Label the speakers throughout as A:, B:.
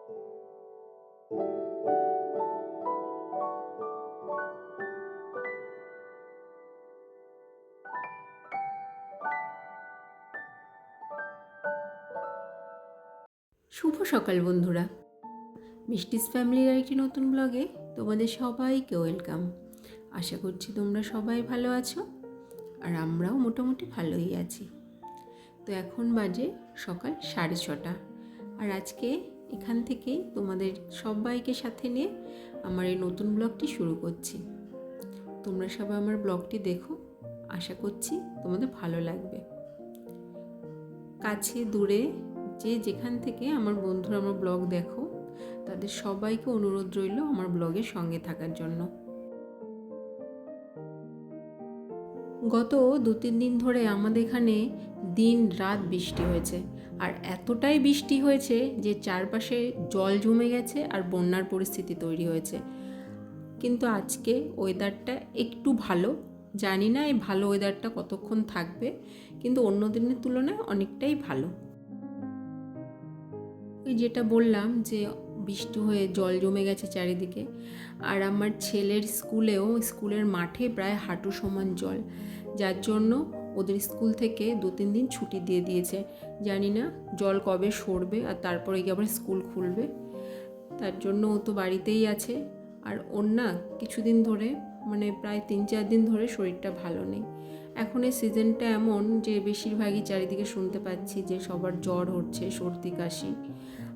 A: শুভ সকাল বন্ধুরা, মিষ্টিস ফ্যামিলির আরেকটি নতুন ব্লগে তোমাদের সবাইকে ওয়েলকাম। আশা করছি তোমরা সবাই ভালো আছো, আর আমরাও মোটামুটি ভালোই আছি। তো এখন বাজে সকাল 6:30, আর আজকে এখান থেকেই তোমাদের সবাইকে সাথে নিয়ে আমার এই নতুন ব্লগটি শুরু করছি। তোমরা সবাই আমার ব্লগটি দেখো, আশা করছি তোমাদের ভালো লাগবে। কাছে দূরে যে যেখান থেকে আমার বন্ধুরা আমার ব্লগ দেখো, তাদের সবাইকে অনুরোধ রইল আমার ব্লগের সঙ্গে থাকার জন্য। গত 2-3 দিন ধরে আমাদের এখানে দিন রাত বৃষ্টি হয়েছে, আর এতটাই বৃষ্টি হয়েছে যে চারপাশে জল জমে গেছে আর বন্যার পরিস্থিতি তৈরি হয়েছে। কিন্তু আজকে ওয়েদারটা একটু ভালো, জানি না এই ভালো ওয়েদারটা কতক্ষণ থাকবে, কিন্তু অন্য দিনের তুলনায় অনেকটাই ভালো। ওই যেটা বললাম যে বৃষ্টি হয়ে জল জমে গেছে চারিদিকে, আর আমার ছেলের স্কুলের মাঠে প্রায় হাঁটু সমান জল, যার জন্য ওদের স্কুল থেকে 2-3 দিন ছুটি দিয়ে দিয়েছে। জানি না জল কবে সরবে আর তারপরে গিয়ে আবার স্কুল খুলবে, তার জন্য ও তো বাড়িতেই আছে। আর ওর না কিছুদিন ধরে মানে প্রায় 3-4 দিন ধরে শরীরটা ভালো নেই। এখন এই সিজনটা এমন যে বেশিরভাগই চারিদিকে শুনতে পাচ্ছি যে সবার জ্বর হচ্ছে, সর্দি কাশি।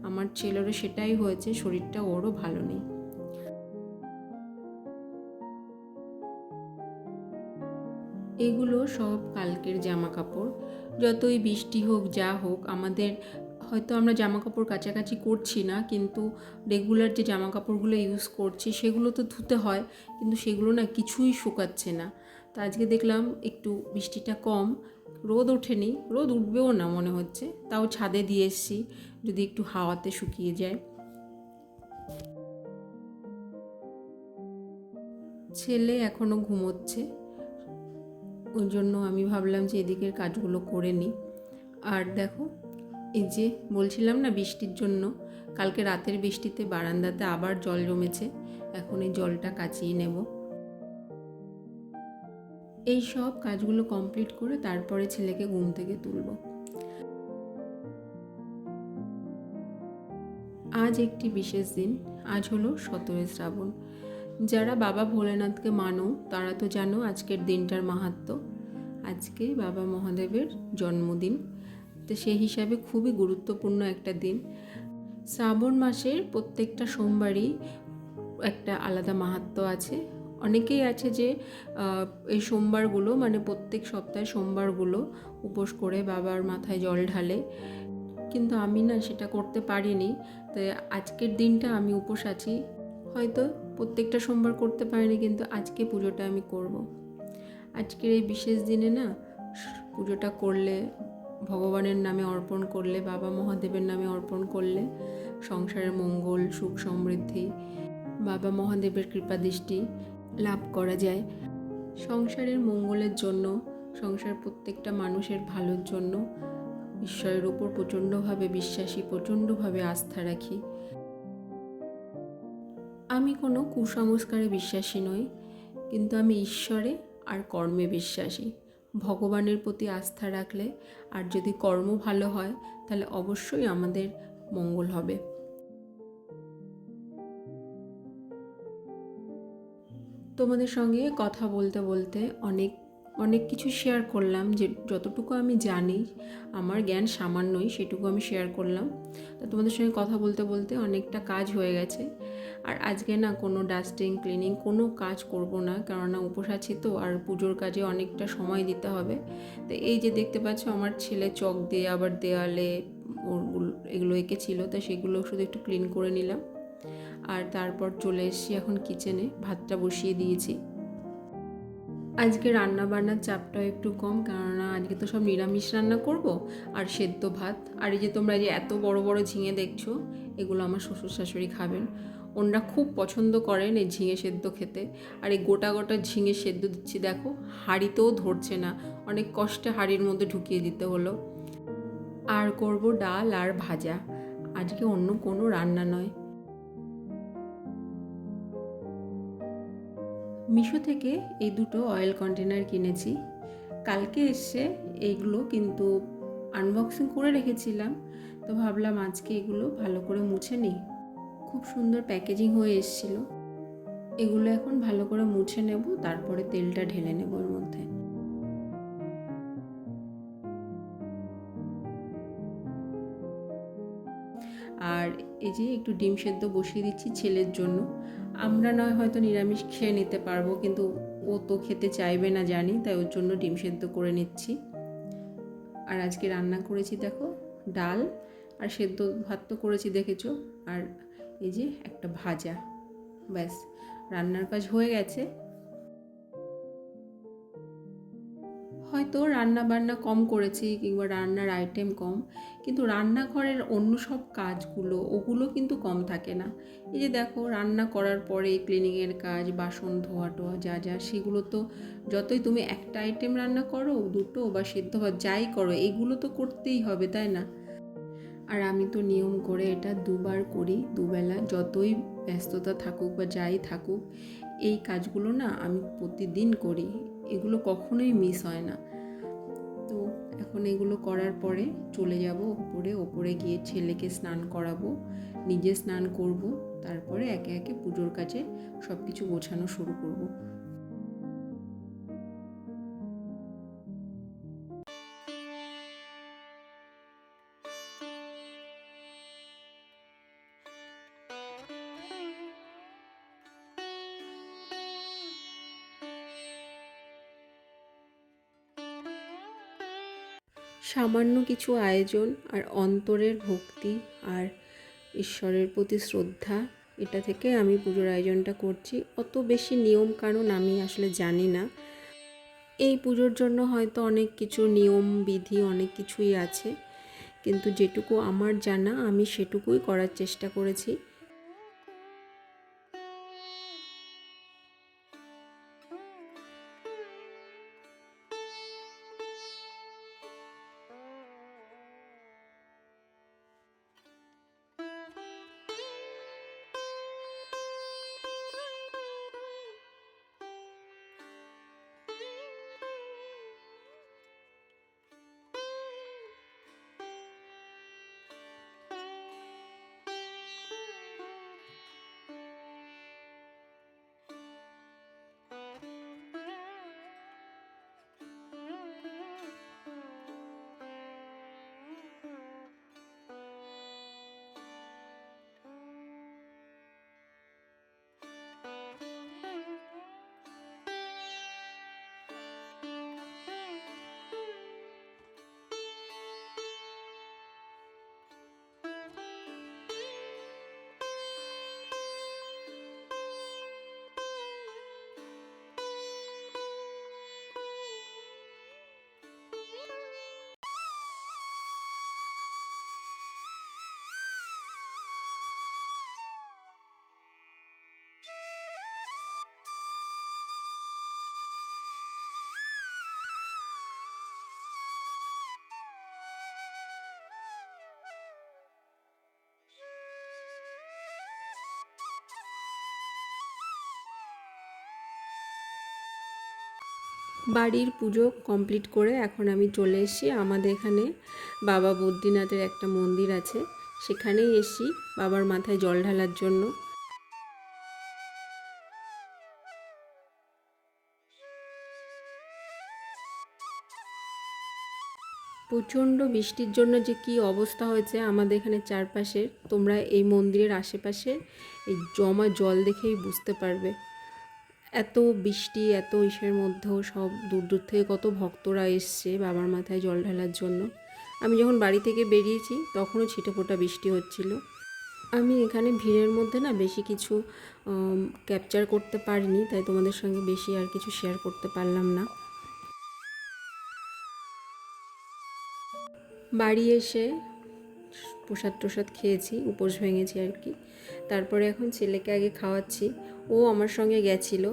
A: আমার ছেলেরও সেটাই হয়েছে, শরীরটা ওরও ভালো নেই। এগুলো সব কালকের জামা কাপড়। যতই বৃষ্টি হোক যা হোক, আমাদের হয়তো আমরা জামা কাপড় কাচাকাচি করছি না, কিন্তু রেগুলার যে জামা কাপড়গুলো ইউজ করছি সেগুলো তো ধুতে হয়, কিন্তু সেগুলো না কিছুই শুকাচ্ছে না। তো আজকে দেখলাম একটু বৃষ্টিটা কম, রোদ ওঠেনি, রোদ উঠবেও না মনে হচ্ছে, তাও ছাদে দিয়ে এসছি যদি একটু হাওয়াতে শুকিয়ে যায়। ছেলে এখনও ঘুমোচ্ছে, ওই জন্য আমি ভাবলাম যে এদিকের কাজগুলো করে নিই। আর দেখো, এই যে বলছিলাম না বৃষ্টির জন্য, কালকে রাতের বৃষ্টিতে বারান্দাতে আবার জল জমেছে, এখন এই জলটা কাচিয়ে নেব। এই সব কাজগুলো কমপ্লিট করে তারপরে ছেলেকে ঘুম থেকে তুলব। আজ একটি বিশেষ দিন, আজ হলো 17 শ্রাবণ। যারা বাবা ভোলেনাথকে মানো তারা তো জানো আজকের দিনটার মাহাত্ম্য। আজকে বাবা মহাদেবের জন্মদিন, তো সেই হিসাবে খুবই গুরুত্বপূর্ণ একটা দিন। শ্রাবণ মাসের প্রত্যেকটা সোমবারই একটা আলাদা মাহাত্ম্য আছে। অনেকেই আছে যে এই সোমবারগুলো মানে প্রত্যেক সপ্তাহে সোমবারগুলো উপোস করে বাবার মাথায় জল ঢালে, কিন্তু আমি না সেটা করতে পারিনি। তাই আজকের দিনটা আমি উপোস আছি, হয়তো প্রত্যেকটা সোমবার করতে পারিনি, কিন্তু আজকে পুজোটা আমি করব। আজকের এই বিশেষ দিনে না পুজোটা করলে, ভগবানের নামে অর্পণ করলে, বাবা মহাদেবের নামে অর্পণ করলে সংসারের মঙ্গল, সুখ সমৃদ্ধি, বাবা মহাদেবের কৃপাদৃষ্টি লাভ করা যায়। সংসারের মঙ্গলের জন্য, সংসার প্রত্যেকটা মানুষের ভালোর জন্য ঈশ্বরের উপর প্রচণ্ডভাবে বিশ্বাসী, প্রচণ্ডভাবে আস্থা রাখি। আমি কোনো কুসংস্কারে বিশ্বাসী নই, কিন্তু আমি ঈশ্বরে আর কর্মে বিশ্বাসী। ভগবানের প্রতি আস্থা রাখলে আর যদি কর্ম ভালো হয় তাহলে অবশ্যই আমাদের মঙ্গল হবে। তোমাদের সঙ্গে কথা বলতে বলতে অনেক কিছু শেয়ার করলাম, যে যতটুকু আমি জানি, আমার জ্ঞান সামান্যই, সেটুকু আমি শেয়ার করলাম। তো তোমাদের সঙ্গে কথা বলতে বলতে অনেকটা কাজ হয়ে গেছে। আর আজকে না কোনো ডাস্টিং ক্লিনিং কোনো কাজ করব না, কেননা উপোস আছি তো, আর পুজোর কাজে অনেকটা সময় দিতে হবে। তো এই যে দেখতে পাচ্ছ আমার ছেলে চক দিয়ে আবার দেওয়ালে এগুলো এঁকেছিল, তো সেগুলো শুধু একটু ক্লিন করে নিলাম। আর তারপর চলে এসেছি এখন কিচেনে, ভাতটা বসিয়ে দিয়েছি। আজকে রান্না বান্নার চাপটাও একটু কম, কেননা আজকে তো সব নিরামিষ রান্না করব, আর সেদ্ধ ভাত। আর এই যে তোমরা যে এত বড় বড় ঝিঙে দেখছো, এগুলো আমার শ্বশুর শাশুড়ি খাবেন, ওনারা খুব পছন্দ করেন এই ঝিঙে সেদ্ধ খেতে। আর এই গোটা গোটা ঝিঙে সেদ্ধ দিচ্ছি, দেখো হাঁড়িতেও ধরছে না, অনেক কষ্টে হাঁড়ির মধ্যে ঢুকিয়ে দিতে হলো। আর করব ডাল আর ভাজা। আজকে অন্য কোনো রান্না নয়। মিশো থেকে এই দুটো অয়েল কন্টেনার কিনেছি। কালকে এসছে এইগুলো, কিন্তু আনবক্সিং করে রেখেছিলাম, তো ভাবলাম আজকে এগুলো ভালো করে মুছে নিই। খুব সুন্দর প্যাকেজিং হয়ে এসেছিল। এগুলো এখন ভালো করে মুছে নেব, তারপরে তেলটা ঢেলে নেব এর মধ্যে। আর এই যে একটু ডিম সেদ্ধ বসিয়ে দিচ্ছি ছেলের জন্য। আমরা নয় হয়তো নিরামিষ খেয়ে নিতে পারবো, কিন্তু ও তো খেতে চাইবে না জানি, তাই ওর জন্য ডিম সেদ্ধ করে নিচ্ছি। আর আজকে রান্না করেছি দেখো, ডাল আর সেদ্ধ ভাত তো করেছি দেখেছো, আর এই যে একটা ভাজা। ব্যাস, রান্নার কাজ হয়ে গেছে। হয়তো রান্না বান্না কম করেছি কিংবা রান্নার আইটেম কম, কিন্তু রান্নাঘরের অন্য সব কাজগুলো ওগুলো কিন্তু কম থাকে না। এই যে দেখো, রান্না করার পরে ক্লিনিংয়ের কাজ, বাসন ধোয়া টোয়া যা যা, সেগুলো তো যতই তুমি একটা আইটেম রান্না করো, দুটো বা সেদ্ধ ভাত যাই করো, এগুলো তো করতেই হবে, তাই না? আর আমি তো নিয়ম করে এটা দুবার করি, দুবেলা, যতই ব্যস্ততা থাকুক বা যাই থাকুক, এই কাজগুলো না আমি প্রতিদিন করি, এগুলো কখনোই মিস হয় না। তো এখন এগুলো করার পরে চলে যাব ওপরে গিয়ে ছেলেকে স্নান করাবো, নিজে স্নান করব, তারপরে একে একে পুজোর কাজে সব কিছু গোছানো শুরু করব। সামান্য কিছু আয়োজন আর অন্তরের ভক্তি আর ঈশ্বরের প্রতি শ্রদ্ধা, এটা থেকে আমি পুজোর আয়োজনটা করছি। অত বেশি নিয়ম কানুন আমি আসলে জানি না। এই পুজোর জন্য হয়তো অনেক কিছু নিয়ম বিধি অনেক কিছুই আছে, কিন্তু যেটুকু আমার জানা আমি সেটুকুই করার চেষ্টা করেছি। বাড়ির পুজো কমপ্লিট করে এখন আমি চলে এসেছি আমাদের এখানে বাবা বদ্রীনাথের একটা মন্দির আছে, সেখানেই এসেছি বাবার মাথায় জল ঢালার জন্য। প্রচণ্ড বৃষ্টির জন্য যে কী অবস্থা হয়েছে আমাদের এখানে চারপাশের, তোমরা এই মন্দিরের আশেপাশে এই জমা জল দেখেই বুঝতে পারবে। এত বৃষ্টি, এত ইসের মধ্যেও সব দূর দূর থেকে কত ভক্তরা এসছে বাবার মাথায় জল ঢালার জন্য। আমি যখন বাড়ি থেকে বেরিয়েছি তখনও ছিটেফোঁটা বৃষ্টি হচ্ছিল। আমি এখানে ভিড়ের মধ্যে না বেশি কিছু ক্যাপচার করতে পারিনি, তাই তোমাদের সঙ্গে বেশি আর কিছু শেয়ার করতে পারলাম না। বাড়ি এসে প্রসাদ টোসাদ খেয়েছি, উপোস ভেঙেছি আর কি। তারপরে এখন ছেলেকে আগে খাওয়াচ্ছি, ও আমার সঙ্গে গেছিল,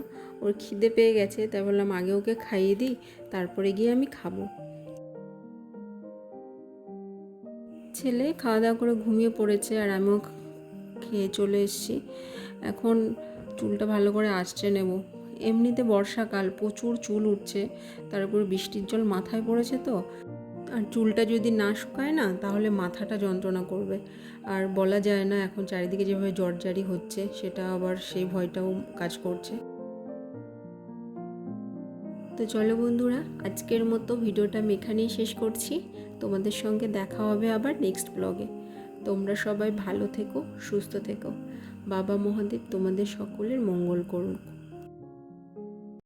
A: ওর খিদে পেয়ে গেছে, তাই বললাম আগে ওকে খাইয়ে দিই, তারপরে গিয়ে আমি খাবো। ছেলে খাওয়া দাওয়া করে ঘুমিয়ে পড়েছে, আর আমিও খেয়ে চলে এসেছি। এখন চুলটা ভালো করে আঁচড়ে নেব। এমনিতে বর্ষাকাল, প্রচুর চুল উঠছে, তার উপর বৃষ্টির জল মাথায় পড়েছে তো, আর চুলটা যদি না শুকায় না তাহলে মাথাটা যন্ত্রণা করবে। আর বলা যায় না, এখন চারিদিকে যেভাবে জ্বরজারি হচ্ছে, সেটা আবার সেই ভয়টাও কাজ করছে। তো চলো বন্ধুরা, আজকের মতো ভিডিওটা আমি এখানেই শেষ করছি। তোমাদের সঙ্গে দেখা হবে আবার নেক্সট ব্লগে। তোমরা সবাই ভালো থেকো, সুস্থ থেকো। বাবা মহাদেব তোমাদের সকলের মঙ্গল করুন।